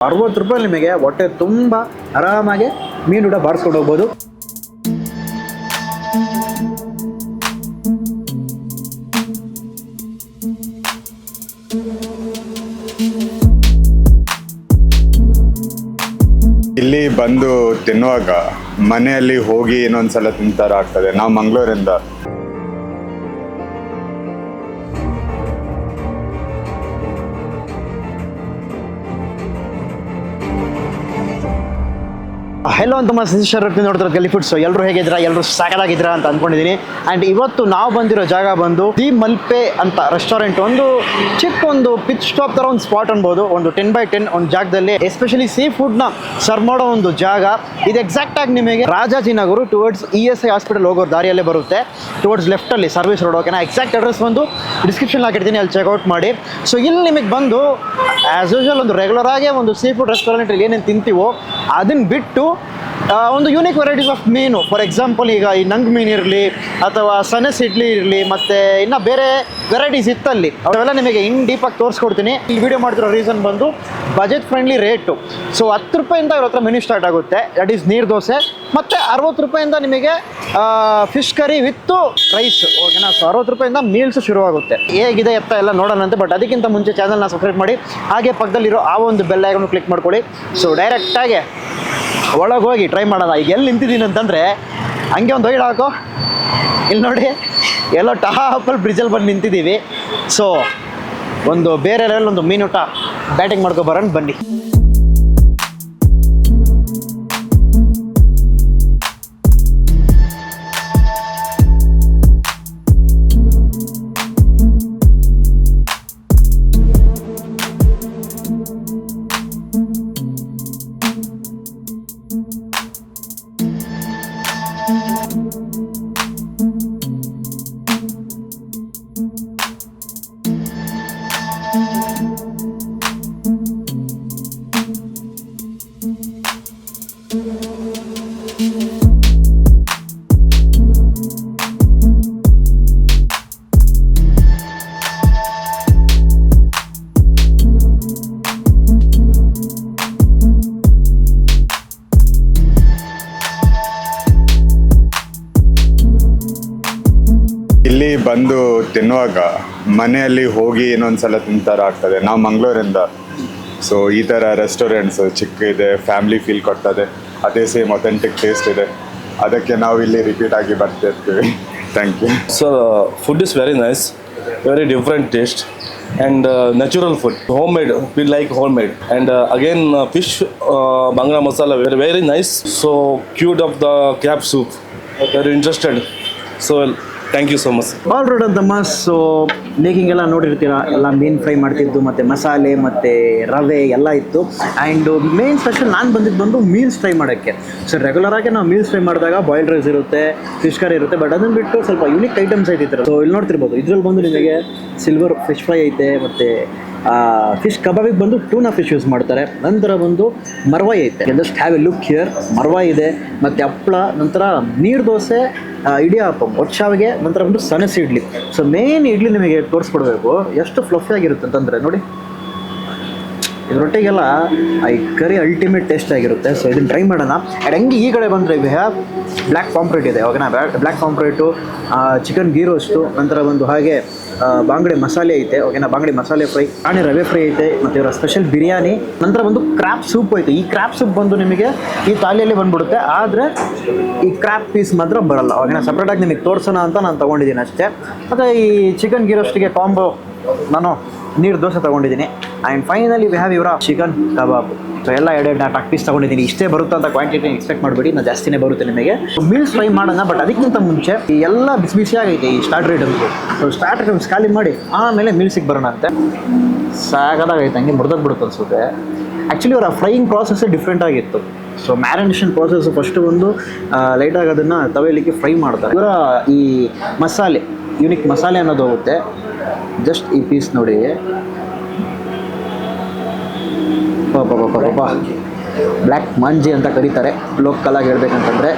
60 ರೂಪಾಯಿ ನಿಮಗೆ ಹೊಟ್ಟೆ ತುಂಬ ಆರಾಮಾಗಿ ಮೀನು ಊಟ ಬಾರಿಸ್ಕೊಂಡು ಹೋಗ್ಬೋದು. ಇಲ್ಲಿ ಬಂದು ತಿನ್ನುವಾಗ ಮನೆಯಲ್ಲಿ ಹೋಗಿ ಇನ್ನೊಂದ್ಸಲ ತಿಂತಾರ ಆಗ್ತದೆ. ನಾವು ಮಂಗಳೂರಿಂದ ಹೆಲೋ ಅಂತ ಶರತ್ತಿ ನೋಡ್ತಾರೆ ಗಲ್ಲಿ ಫುಡ್ಸ್. ಎಲ್ಲರೂ ಹೇಗಿದ್ದೀರಾ? ಎಲ್ಲರೂ ಸಾಕಾಗಿದ್ದೀರಾ ಅಂತ ಅಂದ್ಕೊಂಡಿದ್ದೀನಿ. ಆ್ಯಂಡ್ ಇವತ್ತು ನಾವು ಬಂದಿರೋ ಜಾಗ ಬಂದು ದಿ ಮಲ್ಪೆ ಅಂತ ರೆಸ್ಟೋರೆಂಟ್. ಒಂದು ಚಿಕ್ಕ ಒಂದು ಪಿಚ್ ಸ್ಟಾಪ್ ಥರ ಒಂದು ಸ್ಪಾಟ್ ಅನ್ಬೋದು. ಒಂದು 10x10 ಒಂದು ಜಾಗದಲ್ಲಿ ಎಸ್ಪೆಷಲಿ ಸೀ ಫುಡ್ನ ಸರ್ವ್ ಮಾಡೋ ಒಂದು ಜಾಗ ಇದು. ಎಕ್ಸಾಕ್ಟಾಗಿ ನಿಮಗೆ ರಾಜಾಜಿನಗರ ಟುವರ್ಡ್ಸ್ ESI ಹಾಸ್ಪಿಟಲ್ ಹೋಗೋ ದಾರಿಯಲ್ಲೇ ಬರುತ್ತೆ. ಟುವರ್ಡ್ಸ್ ಲೆಫ್ಟಲ್ಲಿ ಸರ್ವಿಸ್ ರೋಡ್. ಓಕೆನಾ? ಎಕ್ಸಾಕ್ಟ್ ಅಡ್ರೆಸ್ ಬಂದು ಡಿಸ್ಕ್ರಿಪ್ಷನ್ ಹಾಕಿರ್ತೀನಿ, ಅಲ್ಲಿ ಚೆಕ್ಔಟ್ ಮಾಡಿ. ಸೊ ಇಲ್ಲಿ ನಿಮಗೆ ಬಂದು ಆ್ಯಸ್ ಯೂಶುವಲ್ ಒಂದು ರೆಗ್ಯುಲರ್ ಆಗಿ ಒಂದು ಸೀ ಫುಡ್ ರೆಸ್ಟೋರೆಂಟಲ್ಲಿ ಏನೇನು ತಿಂತೀವೋ ಅದನ್ನು ಬಿಟ್ಟು ಒಂದು ಯೂನಿಕ್ ವೆರೈಟೀಸ್ ಆಫ್ ಮೀನು. ಫಾರ್ ಎಕ್ಸಾಂಪಲ್ ಈಗ ಈ ನಂಗ್ ಮೀನು ಇರಲಿ ಅಥವಾ ಸನಸ್ ಇಡ್ಲಿ ಇರಲಿ, ಮತ್ತು ಇನ್ನು ಬೇರೆ ವೆರೈಟೀಸ್ ಇತ್ತಲ್ಲಿ ಅವೆಲ್ಲ ನಿಮಗೆ ಇನ್ ಡೀಪಾಗಿ ತೋರಿಸ್ಕೊಡ್ತೀನಿ. ಇಲ್ಲಿ ವಿಡಿಯೋ ಮಾಡ್ತಿರೋ ರೀಸನ್ ಬಂದು ಬಜೆಟ್ ಫ್ರೆಂಡ್ಲಿ ರೇಟು. ಸೊ 10 ರೂಪಾಯಿಂದ ಇವ್ರ ಹತ್ರ ಮೆನ್ಯೂ ಸ್ಟಾರ್ಟ್ ಆಗುತ್ತೆ. ದಟ್ ಈಸ್ ನೀರು ದೋಸೆ. ಮತ್ತು 60 ರೂಪಾಯಿಂದ ನಿಮಗೆ ಫಿಶ್ ಕರಿ ವಿತ್ ರೈಸ್. ಓಕೆನಾ? ಸೊ 60 ರೂಪಾಯಿಂದ ಮೀಲ್ಸ್ ಶುರುವಾಗುತ್ತೆ. ಹೇಗಿದೆ ಎತ್ತ ಎಲ್ಲ ನೋಡೋಣಂತೆ. ಬಟ್ ಅದಕ್ಕಿಂತ ಮುಂಚೆ ಚಾನಲ್ನ ಸಬ್ಸ್ಕ್ರೈಬ್ ಮಾಡಿ, ಹಾಗೆ ಪಕ್ಕದಲ್ಲಿರೋ ಆ ಒಂದು ಬೆಲ್ ಐಕಾನ್ ಕ್ಲಿಕ್ ಮಾಡ್ಕೊಳ್ಳಿ. ಸೊ ಡೈರೆಕ್ಟಾಗಿ ಒಳಗೆ ಹೋಗಿ ಟ್ರೈ ಮಾಡೋಣ. ಈಗ ಎಲ್ಲಿ ನಿಂತಿದ್ದೀನಿ ಅಂತಂದರೆ ಹಂಗೆ ಒಂದು ವೈಡ್ ಹಾಕೋ. ಇಲ್ಲಿ ನೋಡಿ, ಎಲ್ಲೋ ಟಾಪಲ್ ಬ್ರಿಡ್ಜಲ್ಲಿ ಬಂದು ನಿಂತಿದ್ದೀವಿ. ಸೊ ಒಂದು ಬೇರೆ ಲೆವೆಲ್ ಒಂದು ಮೀನೂಟ ಬ್ಯಾಟಿಂಗ್ ಮಾಡ್ಕೊ ಬರೋಣ ಬನ್ನಿ. ಇಲ್ಲಿ ಬಂದು ತಿನ್ನುವಾಗ ಮನೆಯಲ್ಲಿ ಹೋಗಿ ಇನ್ನೊಂದ್ಸಲ ತಿಂತಾರ ಆಗ್ತದೆ. ನಾವು ಮಂಗಳೂರಿಂದ. ಸೊ ಈ ಥರ ರೆಸ್ಟೋರೆಂಟ್ಸ್ ಚಿಕ್ಕ ಇದೆ, ಫ್ಯಾಮಿಲಿ ಫೀಲ್ ಕೊಡ್ತದೆ. ಅದೇ ಸೇಮ್ ಅಥೆಂಟಿಕ್ ಟೇಸ್ಟ್ ಇದೆ. ಅದಕ್ಕೆ ನಾವು ಇಲ್ಲಿ ರಿಪೀಟ್ ಆಗಿ ಬರ್ತಿರ್ತೀವಿ. Thank you. So food is very nice, very different taste, and natural food, homemade. We like homemade, and again fish bangla masala very very nice. So cute of the crab soup. Very interested. So thank you so much. All right ಅಂತಮ್ಮ. So making ಎಲ್ಲ ನೋಡಿರ್ತೀರ. ಎಲ್ಲ ಮೀನು fry ಮಾಡ್ತಿದ್ದು, ಮತ್ತು ಮಸಾಲೆ ಮತ್ತು ರವೆ ಎಲ್ಲ ಇತ್ತು. ಆ್ಯಂಡ್ ಮೇನ್ ಸ್ಪೆಷಲ್ ನಾನು ಬಂದು ಮೀಲ್ಸ್ ಫ್ರೈ ಮಾಡೋಕ್ಕೆ. ಸೊ ರೆಗ್ಯುಲರಾಗಿ ನಾವು ಮೀಲ್ಸ್ ಫ್ರೈ ಮಾಡಿದಾಗ ಬಾಯ್ಲ್ಡ್ ರೈಸ್ ಇರುತ್ತೆ, ಫಿಶ್ ಕರಿ ಇರುತ್ತೆ. ಬಟ್ ಅದನ್ನು ಬಿಟ್ಟು ಸ್ವಲ್ಪ ಯೂನಿಕ್ ಐಟಮ್ಸ್ ಐತಿತ್ತು. ಸೊ ಇಲ್ಲಿ ನೋಡ್ತಿರ್ಬೋದು, ಇದ್ರಲ್ಲಿ ಬಂದು ನಿಮಗೆ ಸಿಲ್ವರ್ ಫಿಶ್ ಫ್ರೈ ಐತೆ, ಮತ್ತು ಫಿಶ್ ಕಬಾಬಿಗೆ ಬಂದು ಟೂನಾ ಫಿಶ್ ಯೂಸ್ ಮಾಡ್ತಾರೆ. ನಂತರ ಬಂದು ಮರ್ವಾಯಿ ಐತೆ. Just have a look here. ಮರ್ವಾಯಿ ಇದೆ, ಮತ್ತು ಹಪ್ಪಳ, ನಂತರ ನೀರು ದೋಸೆ, ಇಡಿಯಾಪಂ, ಒಚ್ಚಾವಿಗೆ, ನಂತರ ಬಂದು ಸನಸ್ ಇಡ್ಲಿ. ಸೊ ಮೇನ್ ಇಡ್ಲಿ ನಿಮಗೆ ತೋರಿಸ್ಕೊಡ್ಬೇಕು ಎಷ್ಟು ಫ್ಲಫಿ ಆಗಿರುತ್ತೆ ಅಂತಂದರೆ ನೋಡಿ. ಇದರೊಟ್ಟಿಗೆಲ್ಲ ಈ ಕರಿ ಅಲ್ಟಿಮೇಟ್ ಟೇಸ್ಟ್ ಆಗಿರುತ್ತೆ. ಸೊ ಇದನ್ನು ಟ್ರೈ ಮಾಡೋಣ. ಆ್ಯಂಡ್ ಹಂಗೆ ಈ ಕಡೆ ಬಂದರೆ ವಿ ಹ್ಯಾವ್ ಬ್ಲ್ಯಾಕ್ ಪಾಂಪ್ರೇಟ್ ಇದೆ. ಓಕೆನಾ? ಬ್ಲ್ಯಾಕ್ ಪಾಂಪ್ರೇಟು, ಚಿಕನ್ ಗೀ ರೋಸ್ಟು, ನಂತರ ಬಂದು ಹಾಗೆ ಬಾಂಗಡೆ ಮಸಾಲೆ ಐತೆ. ಓಕೆನಾ? ಬಾಂಗಡೆ ಮಸಾಲೆ ಫ್ರೈ, ಆಣೆ ರವೆ ಫ್ರೈ ಐತೆ, ಮತ್ತು ಇವರ ಸ್ಪೆಷಲ್ ಬಿರಿಯಾನಿ. ನಂತರ ಬಂದು ಕ್ರ್ಯಾಪ್ ಸೂಪ್ ಐತೆ. ಈ ಕ್ರ್ಯಾಪ್ ಸೂಪ್ ಬಂದು ನಿಮಗೆ ಈ ಥಾಲಿಯಲ್ಲಿ ಬಂದುಬಿಡುತ್ತೆ. ಆದರೆ ಈ ಕ್ರ್ಯಾಪ್ ಪೀಸ್ ಮಾತ್ರ ಬರೋಲ್ಲ. ಓಕೆನಾ? ಸಪ್ರೇಟಾಗಿ ನಿಮಗೆ ತೋರಿಸೋಣ ಅಂತ ನಾನು ತೊಗೊಂಡಿದ್ದೀನಿ ಅಷ್ಟೇ. ಮತ್ತು ಈ ಚಿಕನ್ ಗೀ ರೋಸ್ಟಿಗೆ ಕಾಂಬೋ ನಾನು ನೀರು ದೋಸೆ ತೊಗೊಂಡಿದ್ದೀನಿ. ಆ್ಯಂಡ್ ಫೈನಲಿ ವಿ ಹ್ಯಾವ್ ಇವರ ಚಿಕನ್ ಕಬಾಬ್. ಸೊ ಎಲ್ಲ 2-4 ಪೀಸ್ ತೊಗೊಂಡಿದ್ದೀನಿ. ಇಷ್ಟೇ ಬರುತ್ತೆ ಅಂತ ಕ್ವಾಂಟಿಟಿ ಎಕ್ಸ್ಪೆಕ್ಟ್ ಮಾಡಿಬಿಡಿ, ನಾನು ಜಾಸ್ತಿನೇ ಬರುತ್ತೆ ನಿಮಗೆ. ಮೀಲ್ಸ್ ಫ್ರೈ ಮಾಡೋಣ. ಬಟ್ ಅದಕ್ಕಿಂತ ಮುಂಚೆ ಈ ಎಲ್ಲ ಬಿಸಿ ಬಿಸಿಯಾಗೈತೆ ಈ starter items. So starter items ಖಾಲಿ ಮಾಡಿ ಆಮೇಲೆ ಮೀಲ್ಸಿಗೆ ಬರೋಣ ಅಂತೆ. ಸಾಕಾಗೈತೆ, ಹಂಗೆ ಮುರಿದೋಗ್ಬಿಡುತ್ತೆ ಅನಿಸುತ್ತೆ. ಆ್ಯಕ್ಚುಲಿ ಅವರ ಫ್ರೈಯಿಂಗ್ ಪ್ರಾಸೆಸ್ಸೇ ಡಿಫ್ರೆಂಟ್ ಆಗಿತ್ತು. ಸೊ ಮ್ಯಾರಿನೇಷನ್ ಪ್ರಾಸೆಸ್ ಫಸ್ಟು ಒಂದು ಲೈಟಾಗಿ ಅದನ್ನು ತವೆಲಿಕ್ಕೆ ಫ್ರೈ ಮಾಡ್ತಾರೆ. ಇವರ ಈ ಮಸಾಲೆ, ಯೂನಿಕ್ ಮಸಾಲೆ ಅನ್ನೋದು ಹೋಗುತ್ತೆ. ಜಸ್ಟ್ ಈ ಪೀಸ್ ನೋಡಿ, ಬ್ಲ್ಯಾಕ್ ಮಂಜಿ ಅಂತ ಕರೀತಾರೆ ಲೋಕಲ್ ಆಗಿ ಹೇಳ್ಬೇಕಂತಂದರೆ.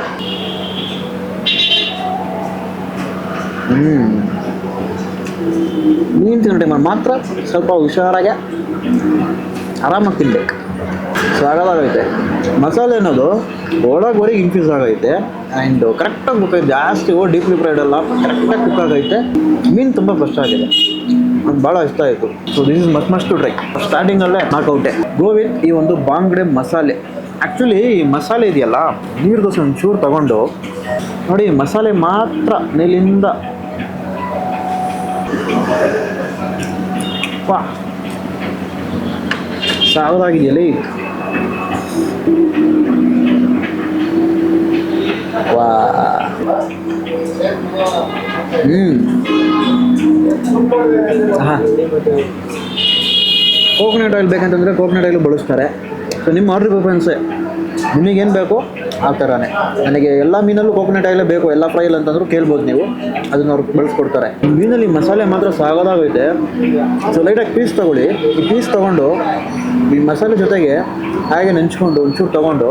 ಮೀನು ತಿನ್ನೋ ಟೈಮಲ್ಲಿ ಮಾತ್ರ ಸ್ವಲ್ಪ ಹುಷಾರಾಗಿ ಆರಾಮಾಗಿ ತಿನ್ಬೇಕು. ಸಾಗಲಾಗೈತೆ. ಮಸಾಲೆ ಅನ್ನೋದು ಒಳಗೆ ಇನ್ಫ್ಯೂಸ್ ಆಗೈತೆ ಆ್ಯಂಡ್ ಕರೆಕ್ಟಾಗಿ ಕುಕ್ ಆಗಿದೆ. ಜಾಸ್ತಿ ಡೀಪ್ಲಿ ಫ್ರೈಡ್ ಅಲ್ಲ, ಕರೆಕ್ಟಾಗಿ ಕುಕ್ ಆಗೈತೆ. ಮೀನು ತುಂಬ ಫ್ರೆಶ್ ಆಗಿದೆ, ಅದು ಭಾಳ ಇಷ್ಟ ಆಯಿತು. So this is must to try. ಸ್ಟಾರ್ಟಿಂಗಲ್ಲೇ ನಾಕೌಟೆ. ಗೋ ವಿತ್ ಈ ಒಂದು ಬಾಂಗ್ಡೆ ಮಸಾಲೆ. ಆ್ಯಕ್ಚುಲಿ ಈ ಮಸಾಲೆ ಇದೆಯಲ್ಲ, ನೀರು ದೋಸೆ ಒಂಚೂರು ತಗೊಂಡು ನೋಡಿ, ಮಸಾಲೆ ಮಾತ್ರ ಮೇಲಿಂದ ವಾ ಸಾಗದಾಗಿದೆಯಲ್ಲ. ವಾ ಹಾಂ, ಕೋಕೋನಟ್ ಆಯಿಲ್ ಬೇಕಂತಂದರೆ ಕೋಕೋನಟ್ ಆಯಿಲ್ ಬಳಸ್ತಾರೆ. ಸೊ ನಿಮ್ಮ ಆರ್ಡ್ರ್ ಪ್ರಿಫರೆನ್ಸೇ, ನಿಮಗೇನು ಬೇಕು ಆ ಥರನೇ. ನನಗೆ ಎಲ್ಲ ಮೀನಲ್ಲೂ ಕೋಕೋನಟ್ ಆಯಿಲೇ ಬೇಕು, ಎಲ್ಲ ಫ್ರೈಲ್ ಅಂತಂದ್ರೂ ಕೇಳ್ಬೋದು ನೀವು, ಅದನ್ನ ಅವ್ರು ಬಳಸ್ಕೊಡ್ತಾರೆ. ಮೀನಲ್ಲಿ ಮಸಾಲೆ ಮಾತ್ರ ಸಾಗೋದಾಗೈತೆ. ಸೊ ಲೈಟಾಗಿ ಪೀಸ್ ತೊಗೊಳ್ಳಿ. ಈ ಪೀಸ್ ತೊಗೊಂಡು ಈ ಮಸಾಲೆ ಜೊತೆಗೆ ಹಾಗೆ ನೆಂಚ್ಕೊಂಡು ಒಂಚೂರು ತೊಗೊಂಡು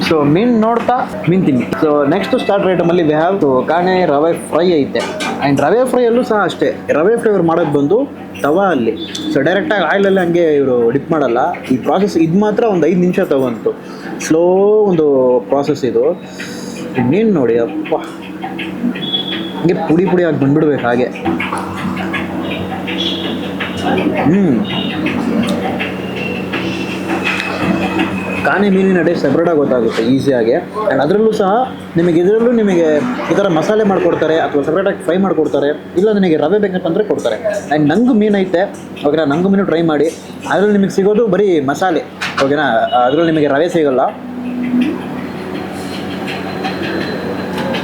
ಸೊ ಮೀನು ನೋಡ್ತಾ ಮೀನು ತಿನ್ನಿ. ಸೊ ನೆಕ್ಸ್ಟ್ ಸ್ಟಾರ್ಟರ್ ಐಟಮಲ್ಲಿ ವಿ ಹ್ಯಾವ್ ಕಾಣೆ ರವೆ ಫ್ರೈ ಐತೆ. ಆ್ಯಂಡ್ ರವೆ ಫ್ರೈಯಲ್ಲೂ ಸಹ ಅಷ್ಟೇ, ರವೆ ಫ್ರೈ ಇವ್ರು ಮಾಡೋದು ಬಂದು ತವಾ ಅಲ್ಲಿ. ಸೊ ಡೈರೆಕ್ಟಾಗಿ ಆಯಿಲಲ್ಲಿ ಹಂಗೆ ಇವರು ಡಿಪ್ ಮಾಡಲ್ಲ. ಈ ಪ್ರಾಸೆಸ್ ಇದು ಮಾತ್ರ ಒಂದು 5 ನಿಮಿಷ ತಗೊಂತು. ಸ್ಲೋ ಒಂದು ಪ್ರಾಸೆಸ್ ಇದು. ಮೀನು ನೋಡಿ ಅಪ್ಪ, ಹಂಗೆ ಪುಡಿ ಪುಡಿ ಆಗಿ ಬಂದ್ಬಿಡ್ಬೇಕು ಹಾಗೆ. ಕಾಣೆ ಮೀನಿನ ಟೇಸ್ಟ್ ಸಪ್ರೇಟಾಗಿ ಗೊತ್ತಾಗುತ್ತೆ ಈಸಿಯಾಗಿ. ಆ್ಯಂಡ್ ಅದರಲ್ಲೂ ಸಹ ನಿಮಗೆ ನಿಮಗೆ ಈ ಥರ ಮಸಾಲೆ ಮಾಡಿಕೊಡ್ತಾರೆ ಅಥವಾ ಸಪ್ರೇಟಾಗಿ ಫ್ರೈ ಮಾಡಿಕೊಡ್ತಾರೆ, ಇಲ್ಲ ನನಗೆ ರವೆ ಬೇಕಂತಂದರೆ ಕೊಡ್ತಾರೆ. ಆ್ಯಂಡ್ ನಂಗು ಮೀನು ಐತೆ, ಓಕೆನಾ, ನಂಗು ಮೀನು ಟ್ರೈ ಮಾಡಿ. ಅದರಲ್ಲಿ ನಿಮಗೆ ಸಿಗೋದು ಬರೀ ಮಸಾಲೆ, ಓಕೆನಾ, ಅದರಲ್ಲಿ ನಿಮಗೆ ರವೆ ಸಿಗೋಲ್ಲ.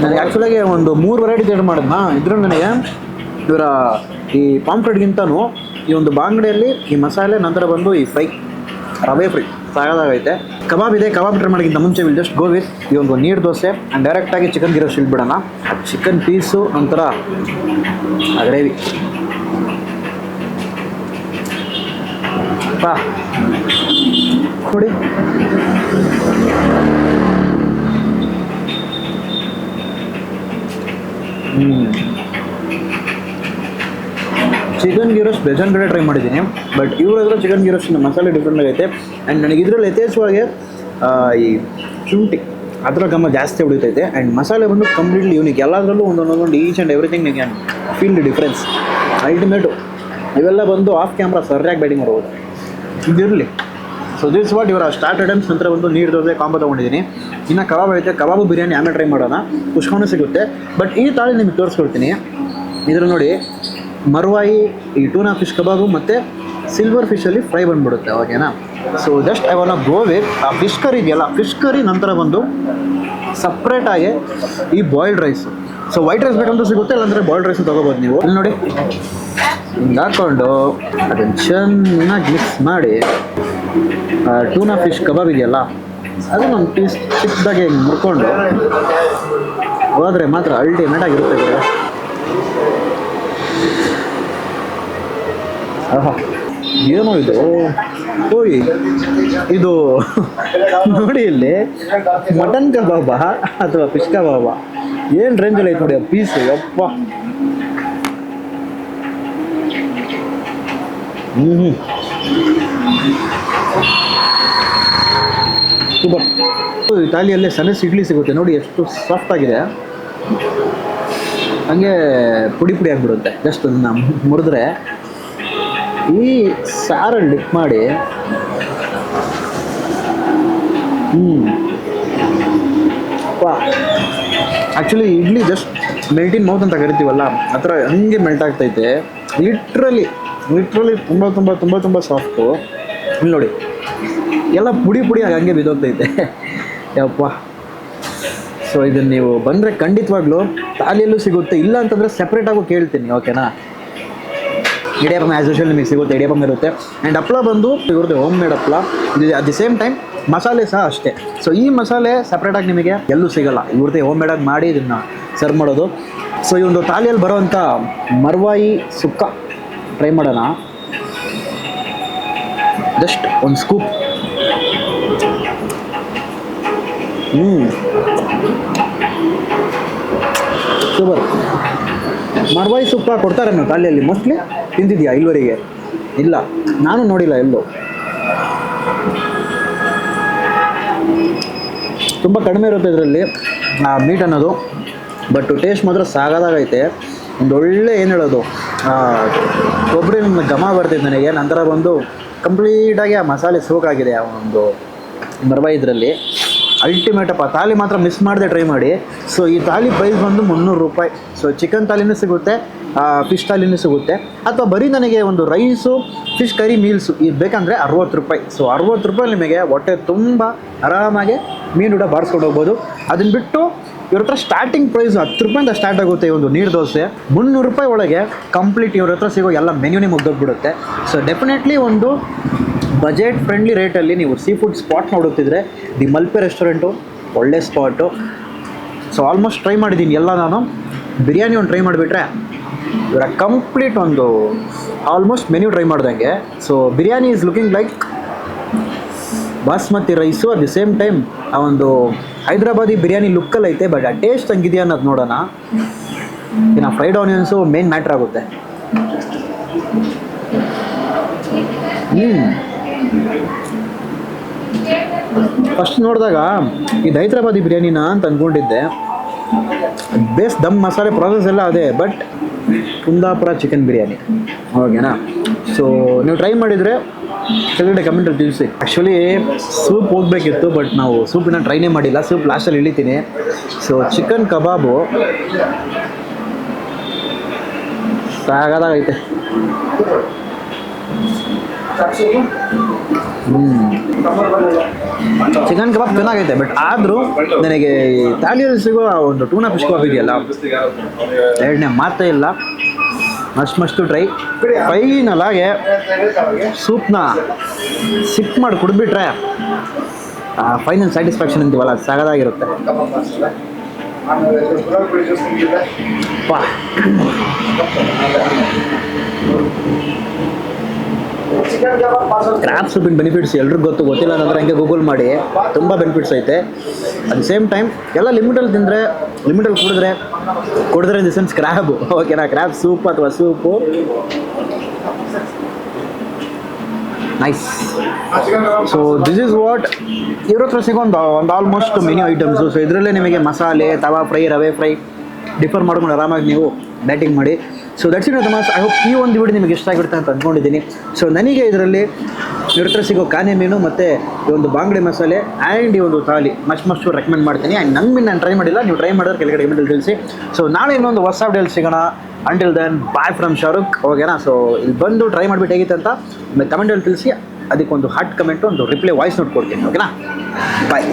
ನನಗೆ ಆ್ಯಕ್ಚುಲಾಗಿ ಒಂದು 3 ವೆರೈಟಿ ತಿಂಡಿ ಮಾಡಿದ್ನ. ಇದ್ರಲ್ಲಿ ನನಗೆ ಇವರ ಈ ಪಾಂಪ್ಲೆಟ್ಗಿಂತನೂ ಈ ಒಂದು ಬಾಂಗಡೆಯಲ್ಲಿ ಈ ಮಸಾಲೆ, ನಂತರ ಬಂದು ಈ ಫ್ರೈ ರವೆ ಫ್ರೈ ಸಾಕಾಗೈತೆ. ಕಬಾಬ್ ಇದೆ, ಕಬಾಬ್ ಟ್ರೈ ಮಾಡೋಕ್ಕಿಂತ ಮುಂಚೆ ವಿಲ್ ಜಸ್ಟ್ ಗೋ ವಿತ್ ಈ ಒಂದು ನೀರು ದೋಸೆ. ಆ್ಯಂಡ್ ಡೈರೆಕ್ಟಾಗಿ ಚಿಕನ್ ಗಿರೋ ಇಳ್ಬಿಡೋಣ. ಚಿಕನ್ ಪೀಸು ನಂತರ ಗ್ರೇವಿ ಬಾ ನೋಡಿ. ಚಿಕನ್ ಗಿರೋಸ್ ಬೇಜಾನ್ ಕಡೆ ಟ್ರೈ ಮಾಡಿದ್ದೀನಿ, ಬಟ್ ಇವ್ರ ಚಿಕನ್ ಗಿರೋಸ್ನ ಮಸಾಲೆ ಡಿಫ್ರೆಂಟ್ ಆಗೈತೆ. ಆ್ಯಂಡ್ ನನಗೆ ಇದರಲ್ಲಿ ಯಥೇಚ್ಛವಾಗಿ ಈ ಶುಂಠಿ ಅದರ ಘಮ ಜಾಸ್ತಿ ಹೊಡಿತೈತೆ. ಆ್ಯಂಡ್ ಮಸಾಲೆ ಬಂದು ಕಂಪ್ಲೀಟ್ಲಿ ಯೂನಿಕ್. ಎಲ್ಲದರಲ್ಲೂ ಒಂದೊಂದು ಈಚ್ ಆ್ಯಂಡ್ ಎವ್ರಿಥಿಂಗ್ ನೀವು can feel the difference. Ultimate ಇವೆಲ್ಲ ಬಂದು ಆಫ್ ಕ್ಯಾಮ್ರಾ ಸರಿಯಾಗಿ ಬ್ಯಾಟಿಂಗ್ ಮಾಡ್ಬೋದು, ಇದಿರಲಿ. ಸೊ ದಿಸ್ ವಾಟ್ ಇವರ ಸ್ಟಾರ್ಟ್ ಐಟಮ್ಸ್. ನಂತರ ಒಂದು ನೀರು ದೋಸೆ ಕಾಂಬೋ ತೊಗೊಂಡಿದ್ದೀನಿ. ಇನ್ನು ಕಬಾಬ್ ಐತೆ, ಕಬಾಬು ಬಿರಿಯಾನಿ ಆಮೇಲೆ ಟ್ರೈ ಮಾಡೋಣ. ಪುಷ್ಕನೂ ಸಿಗುತ್ತೆ, ಬಟ್ ಈ ತಾಳಿ ನಿಮಗೆ ತೋರಿಸ್ಕೊಡ್ತೀನಿ. ಇದ್ರಲ್ಲಿ ನೋಡಿ, ಮರ್ವಾಯಿ ಈ ಟೂನಾ ಫಿಶ್ ಕಬಾಬು ಮತ್ತು ಸಿಲ್ವರ್ ಫಿಶಲ್ಲಿ ಫ್ರೈ ಬಂದುಬಿಡುತ್ತೆ, ಓಕೆನಾ. So just I want go with ಆ ಫಿಶ್ ಕರಿ ಇದೆಯಲ್ಲ, ಫಿಶ್ ಕರಿ ನಂತರ ಬಂದು ಸಪ್ರೇಟಾಗಿ ಈ boiled rice. So white rice ಬೇಕಂತ ಸಿಗುತ್ತೆ, ಇಲ್ಲಾಂದರೆ ಬಾಯ್ಲ್ಡ್ ರೈಸು ತೊಗೋಬೋದು ನೀವು. ಇಲ್ಲಿ ನೋಡಿ, ಹಿಂಗೆ ಹಾಕ್ಕೊಂಡು ಅದನ್ನು ಚೆನ್ನಾಗಿ ಮಿಕ್ಸ್ ಮಾಡಿ ಟೂನಾ ಫಿಶ್ ಕಬಾಬ್ ಇದೆಯಲ್ಲ ಅದನ್ನು ಒಂದು ಪೀಸ್ ಚಿಕ್ಕದಾಗಿ ಮುರ್ಕೊಂಡು ಹೋದರೆ ಮಾತ್ರ ಅಲ್ಟಿಮೇಟ್ ಆಗಿರುತ್ತೆ. ಆಹಾ, ಏನೋ ಇದು, ಓಯ್ ಇದು ನೋಡಿ, ಇಲ್ಲಿ ಮಟನ್ ಕಬಾಬ ಅಥವಾ ಫಿಶ್ ಕಬಾಬ, ಏನು ರೇಂಜಲ್ಲಿ ಐತೆ ನೋಡಿ ಆ ಪೀಸು. ಯಪ್ಪ, ಸೂಪರ್. ಇಟಾಲಿಯಲ್ಲೇ ಸಣ್ಣ ಇಡ್ಲಿ ಸಿಗುತ್ತೆ ನೋಡಿ, ಎಷ್ಟು ಸಾಫ್ಟ್ ಆಗಿದೆ. ಹಂಗೆ ಪುಡಿ ಪುಡಿ ಆಗಿಬಿಡುತ್ತೆ. ಜಸ್ಟ್ ಅದನ್ನು ಮುರಿದ್ರೆ ಈ ಸಾರಲ್ಲಿ ಡಿಪ್ ಮಾಡಿ ವಾ. ಆ್ಯಕ್ಚುಲಿ ಇಡ್ಲಿ ಜಸ್ಟ್ ಮೆಲ್ಟ್ ಇನ್ ಮೌತ್ ಅಂತ ಕರಿತೀವಲ್ಲ, ಆ ಥರ ಹಂಗೆ ಮೆಲ್ಟ್ ಆಗ್ತೈತೆ. ಲಿಟ್ರಲಿ ತುಂಬ ತುಂಬ ತುಂಬ ತುಂಬ ಸಾಫ್ಟು. ಇಲ್ಲಿ ನೋಡಿ, ಎಲ್ಲ ಪುಡಿ ಪುಡಿಯಾಗಿ ಹಂಗೆ ಬಿದ್ದೋಗ್ತೈತೆ. ಯಪ್ಪ. ಸೊ ಇದನ್ನು ನೀವು ಬಂದರೆ ಖಂಡಿತವಾಗ್ಲೂ ತಾಲಿಯಲ್ಲೂ ಸಿಗುತ್ತೆ, ಇಲ್ಲ ಅಂತಂದರೆ ಸಪ್ರೇಟಾಗೂ ಕೇಳ್ತೀನಿ, ಓಕೆನಾ. ಇಡಿಯಪ್ಪಂ ಆ್ಯಸ್ ಯೂಶುವಲ್ ನಿಮಗೆ ಸಿಗುತ್ತೆ, ಇಡಿಯಪ್ಪಂ ಇರುತ್ತೆ. ಆ್ಯಂಡ್ ಹಪ್ಪಳ ಬಂದು ಇವ್ರದ್ದು ಹೋಮ್ ಮೇಡ್ ಹಪ್ಪಳ. ಇದು ಅಟ್ ದಿ ಸೇಮ್ ಟೈಮ್ ಮಸಾಲೆ ಸಹ ಅಷ್ಟೇ. ಸೊ ಈ ಮಸಾಲೆ ಸಪ್ರೇಟಾಗಿ ನಿಮಗೆ ಎಲ್ಲೂ ಸಿಗೋಲ್ಲ, ಇವ್ರದ್ದೇ ಹೋಮ್ ಮೇಡಾಗಿ ಮಾಡಿ ಇದನ್ನು ಸರ್ವ್ ಮಾಡೋದು. ಸೊ ಈ ಒಂದು ತಾಲಿಯಲ್ಲಿ ಬರೋವಂಥ ಮರ್ವಾಯಿ ಸುಕ್ಕ ಟ್ರೈ ಮಾಡೋಣ. ಜಸ್ಟ್ ಒಂದು ಸ್ಕೂಪ್. ಸೂಪರ್ ಮರ್ವಾಯಿ ತುಪ್ಪ ಕೊಡ್ತಾರೆ ನೀವು ತಾಲಿಯಲ್ಲಿ ಮೋಸ್ಟ್ಲಿ ತಿಂದಿದ್ಯಾ ಇಲ್ಲಿವರೆಗೆ? ಇಲ್ಲ, ನಾನು ನೋಡಿಲ್ಲ ಎಲ್ಲೂ. ತುಂಬ ಕಡಿಮೆ ಇರುತ್ತೆ ಇದರಲ್ಲಿ ಮೀಟ್ ಅನ್ನೋದು, ಬಟ್ ಟೇಸ್ಟ್ ಮಾತ್ರ ಸಾಗದಾಗೈತೆ. ಒಂದು ಒಳ್ಳೆ ಏನು ಹೇಳೋದು, ಕೊಬ್ಬರಿ ಘಮ ಬರ್ತಿತ್ತು ನನಗೆ. ನಂತರ ಬಂದು ಕಂಪ್ಲೀಟಾಗಿ ಆ ಮಸಾಲೆ ಸೋಕಾಗಿದೆ ಆ ಒಂದು ಮರ್ವಾಯಿ ಇದರಲ್ಲಿ. ಅಲ್ಟಿಮೇಟಪ್ಪ. ಥಾಲಿ ಮಾತ್ರ ಮಿಸ್ ಮಾಡದೆ ಟ್ರೈ ಮಾಡಿ. ಸೊ ಈ ಥಾಲಿ ಪ್ರೈಸ್ ಬಂದು 300 ರೂಪಾಯಿ. ಸೊ ಚಿಕನ್ ಥಾಲಿನೂ ಸಿಗುತ್ತೆ, ಫಿಶ್ ಥಾಲಿನೂ ಸಿಗುತ್ತೆ, ಅಥವಾ ಬರೀ ನನಗೆ ಒಂದು ರೈಸು ಫಿಶ್ ಕರಿ ಮೀಲ್ಸು ಇದು ಬೇಕಂದರೆ 60 ರೂಪಾಯಿ. ಸೊ 60 ರೂಪಾಯಿ ನಿಮಗೆ ಹೊಟ್ಟೆ ತುಂಬ ಆರಾಮಾಗಿ ಮೀನು ಊಟ ಬಾರಿಸ್ಕೊಂಡು ಹೋಗ್ಬೋದು. ಅದನ್ನು ಬಿಟ್ಟು ಇವ್ರ ಹತ್ರ ಸ್ಟಾರ್ಟಿಂಗ್ ಪ್ರೈಸ್ 10 ರೂಪಾಯಿಂದ ಸ್ಟಾರ್ಟ್ ಆಗುತ್ತೆ ಈ ಒಂದು ನೀರು ದೋಸೆ. 300 ರೂಪಾಯಿ ಒಳಗೆ ಕಂಪ್ಲೀಟ್ ಇವ್ರ ಹತ್ರ ಸಿಗೋ ಎಲ್ಲ ಮೆನ್ಯೂನೇ ಮುಗ್ದೋಗ್ಬಿಡುತ್ತೆ. ಸೊ ಡೆಫಿನೆಟ್ಲಿ ಒಂದು ಬಜೆಟ್ ಫ್ರೆಂಡ್ಲಿ ರೇಟಲ್ಲಿ ನೀವು ಸೀ ಫುಡ್ ಸ್ಪಾಟ್ ನೋಡುತ್ತಿದ್ರೆ ದಿ ಮಲ್ಪೆ ರೆಸ್ಟೋರೆಂಟು ಒಳ್ಳೆ ಸ್ಪಾಟು. ಸೊ ಆಲ್ಮೋಸ್ಟ್ ಟ್ರೈ ಮಾಡಿದ್ದೀನಿ ಎಲ್ಲ. ನಾನು ಬಿರಿಯಾನಿ ಒಂದು ಟ್ರೈ ಮಾಡಿಬಿಟ್ರೆ ಇವರ ಕಂಪ್ಲೀಟ್ ಒಂದು ಆಲ್ಮೋಸ್ಟ್ ಮೆನ್ಯೂ ಟ್ರೈ ಮಾಡ್ದಂಗೆ. So biryani is looking like basmati rice, at the same time ಆ ಒಂದು ಹೈದ್ರಾಬಾದಿ ಬಿರಿಯಾನಿ ಲುಕ್ಕಲ್ಲಿ ಐತೆ. ಬಟ್ ಆ ಟೇಸ್ಟ್ ಹಂಗಿದೆಯಾ ಅನ್ನೋದು ನೋಡೋಣ. ಇನ್ನು ಫ್ರೈಡ್ ಆನಿಯನ್ಸು ಮೇನ್ ಮ್ಯಾಟ್ರ್ ಆಗುತ್ತೆ. ಫಸ್ಟ್ ನೋಡಿದಾಗ ಇದು ಹೈದ್ರಾಬಾದಿ ಬಿರಿಯಾನಿನ ಅಂತ ಅಂದ್ಕೊಂಡಿದ್ದೆ. ಬೇಸ್ ದಮ್ ಮಸಾಲೆ ಪ್ರಾಸೆಸ್ ಎಲ್ಲ ಅದೇ, ಬಟ್ ಕುಂದಾಪುರ ಚಿಕನ್ ಬಿರಿಯಾನಿ. ಓಕೆನಾ? ಸೊ ನೀವು ಟ್ರೈ ಮಾಡಿದರೆ ಕೆಳಗಡೆ ಕಮೆಂಟಲ್ಲಿ ತಿಳಿಸಿ. ಆ್ಯಕ್ಚುಲಿ ಸೂಪ್ ಹೋಗಬೇಕಿತ್ತು, ಬಟ್ ನಾವು ಸೂಪಿನ ಟ್ರೈನೇ ಮಾಡಿಲ್ಲ. ಸೂಪ್ ಲಾಸ್ಟಲ್ಲಿ ಇಳಿತೀನಿ. ಸೊ ಚಿಕನ್ ಕಬಾಬು ಸಾಗದಾಗೈತೆ. ಚಿಕನ್ ಕಬಾಬ್ ಚೆನ್ನಾಗೈತೆ, ಬಟ್ ಆದರೂ ನನಗೆ ತಾಲಿಯಲ್ಲಿ ಸಿಗೋ ಒಂದು ಟೂನಾ ಫಿಶ್ ಕಬಾಬ್ ಇದೆಯಲ್ಲ, ಎರಡನೇ ಮಾತೇ ಇಲ್ಲ. ಮಸ್ತು ಟ್ರೈ. ಫೈನಲ್ ಆಗಿ ಸೂಪ್ನ ಸಿಪ್ ಮಾಡಿ ಕುಡಿದ್ಬಿಟ್ರೆ ಫೈನಲ್ ಸ್ಯಾಟಿಸ್ಫ್ಯಾಕ್ಷನ್ ಅಂತೀವಲ್ಲ, ಅದು ಸಾಗದಾಗಿರುತ್ತೆ. ಕ್ರಾಬ್ ಸೂಪಿನ ಬೆನಿಫಿಟ್ಸ್ ಎಲ್ರಿಗೂ ಗೊತ್ತಿಲ್ಲ ಅನ್ನೋದ್ರೆ ಹಂಗೆ ಗೂಗಲ್ ಮಾಡಿ. ತುಂಬ ಬೆನಿಫಿಟ್ಸ್ ಐತೆ. ಅಟ್ ದಿ ಸೇಮ್ ಟೈಮ್ ಎಲ್ಲ ಲಿಮಿಟಲ್ಲಿ ತಿಂದರೆ, ಲಿಮಿಟಲ್ಲಿ ಕುಡಿದ್ರೆ ಇನ್ ದಿ ಸೆನ್ಸ್ ಕ್ರ್ಯಾಬು. ಓಕೆನಾ? ಕ್ರ್ಯಾಬ್ ಸೂಪ್ ಅಥವಾ soup nice. So this is what ಇವ್ರ ಹತ್ರ ಸಿಗೋ ಒಂದು ಆಲ್ಮೋಸ್ಟ್ ಮೆನ್ಯೂ ಐಟಮ್ಸು. ಸೊ ಇದರಲ್ಲೇ ನಿಮಗೆ ಮಸಾಲೆ, tawa fry, rava fry differ ಮಾಡ್ಕೊಂಡು ಆರಾಮಾಗಿ ನೀವು ಬ್ಯಾಟಿಂಗ್ ಮಾಡಿ. ಸೊ ದಟ್ಸ್ ಇಟ್ ತಮಾಸ್. ಐ ಹೋಪ್ ಈ ಒಂದು ವಿಡಿಯೋ ನಿಮಗೆ ಇಷ್ಟ ಆಗಿರುತ್ತೆ ಅಂತ ಅಂದ್ಕೊಂಡಿದ್ದೀನಿ. ಸೊ ನನಗೆ ಇದರಲ್ಲಿ ಇವ್ರ ಹತ್ರ ಸಿಗೋ ಕಾನೆ ಮೀನು ಮತ್ತು ಈ ಒಂದು ಬಾಂಗ್ಡೆ ಮಸಾಲೆ ಆ್ಯಂಡ್ ಈ ಒಂದು ಥಾಲಿ ಮಸ್ತು ರೆಕಮೆಂಡ್ ಮಾಡ್ತೀನಿ. ಆ್ಯಂಡ್ ನನ್ನ ಮೀನು ನಾನು ಟ್ರೈ ಮಾಡಿಲ್ಲ, ನೀವು ಟ್ರೈ ಮಾಡಿದ್ರೆ ಕೆಳಗಡೆ ಕಮೆಂಟಲ್ಲಿ ತಿಳಿಸಿ. ಸೊ ನಾಳೆ ಇನ್ನೊಂದು ಹೊಸ ವಿಡಿಯೋಲಿ ಸಿಗೋಣ. Until then bye from Shahrukh. ಓಕೆನಾ? ಸೊ ಇಲ್ಲಿ ಬಂದು ಟ್ರೈ ಮಾಡಿಬಿಟ್ಟು ಹೇಗಿತ್ತು ಅಂತ ಕಮೆಂಟಲ್ಲಿ ತಿಳಿಸಿ. ಅದಕ್ಕೊಂದು ಹಾರ್ಟ್ ಕಮೆಂಟು, ಒಂದು ರಿಪ್ಲೈ ವಾಯ್ಸ್ ನೋಟ್ ಕೊಡ್ತೀನಿ. ಓಕೆನಾ? ಬಾಯ್.